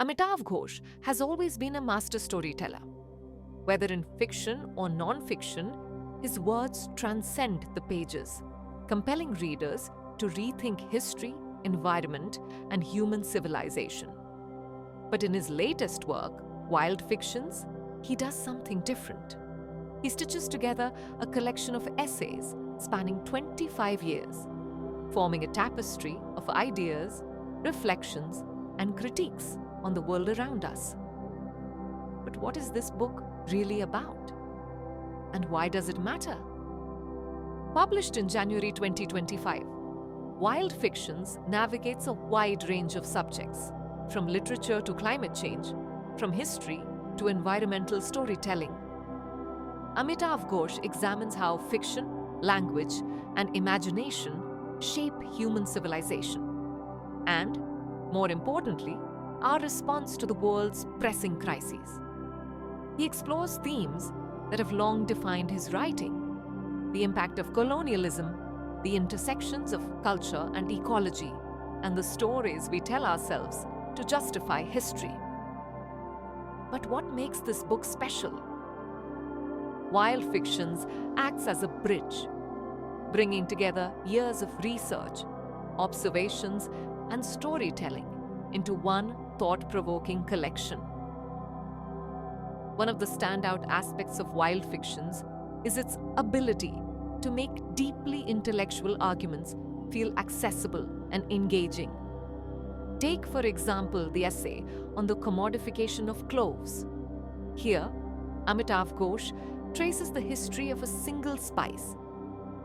Amitav Ghosh has always been a master storyteller. Whether in fiction or non-fiction, his words transcend the pages, compelling readers to rethink history, environment, and human civilization. But in his latest work, Wild Fictions, he does something different. He stitches together a collection of essays spanning 25 years, forming a tapestry of ideas, reflections, and critiques on the world around us. But what is this book really about? And why does it matter? Published in January 2025, Wild Fictions navigates a wide range of subjects, from literature to climate change, from history to environmental storytelling. Amitav Ghosh examines how fiction, language, and imagination shape human civilization, and, more importantly, our response to the world's pressing crises. He explores themes that have long defined his writing: the impact of colonialism, the intersections of culture and ecology, and the stories we tell ourselves to justify history. But what makes this book special? Wild Fictions acts as a bridge, bringing together years of research, observations, and storytelling into one thought-provoking collection. One of the standout aspects of Wild Fictions is its ability to make deeply intellectual arguments feel accessible and engaging. Take, for example, the essay on the commodification of cloves. Here, Amitav Ghosh traces the history of a single spice,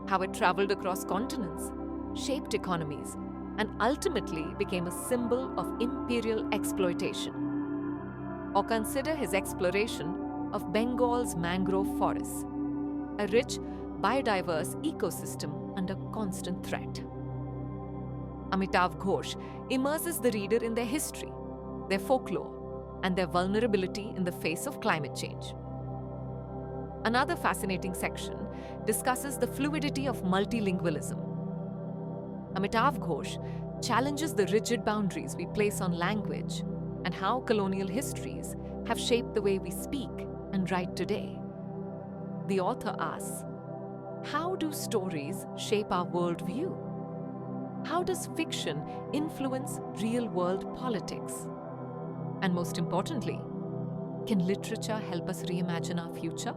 how it traveled across continents, shaped economies, and ultimately became a symbol of imperial exploitation. Or consider his exploration of Bengal's mangrove forests, a rich, biodiverse ecosystem under constant threat. Amitav Ghosh immerses the reader in their history, their folklore, and their vulnerability in the face of climate change. Another fascinating section discusses the fluidity of multilingualism. Amitav Ghosh challenges the rigid boundaries we place on language and how colonial histories have shaped the way we speak and write today. The author asks, how do stories shape our worldview? How does fiction influence real-world politics? And most importantly, can literature help us reimagine our future?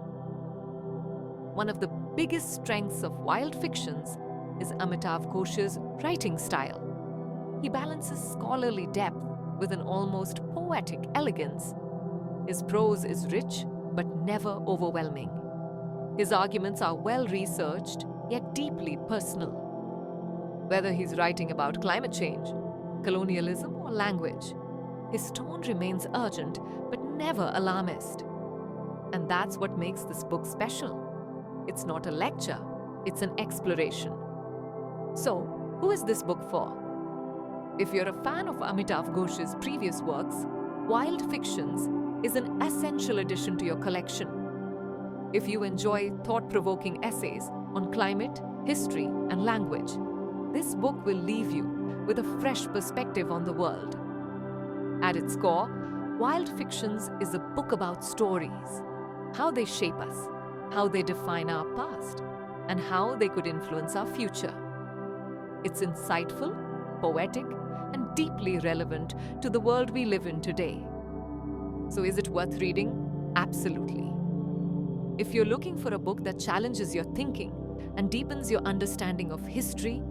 One of the biggest strengths of Wild Fictions is Amitav Ghosh's writing style. He balances scholarly depth with an almost poetic elegance. His prose is rich but never overwhelming. His arguments are well-researched yet deeply personal. Whether he's writing about climate change, colonialism, or language, his tone remains urgent but never alarmist. And that's what makes this book special. It's not a lecture, it's an exploration. So, who is this book for? If you're a fan of Amitav Ghosh's previous works, Wild Fictions is an essential addition to your collection. If you enjoy thought-provoking essays on climate, history, and language, this book will leave you with a fresh perspective on the world. At its core, Wild Fictions is a book about stories, how they shape us, how they define our past, and how they could influence our future. It's insightful, poetic, and deeply relevant to the world we live in today. So is it worth reading? Absolutely. If you're looking for a book that challenges your thinking and deepens your understanding of history,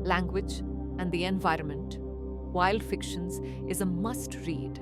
language, and the environment, Wild Fictions is a must-read.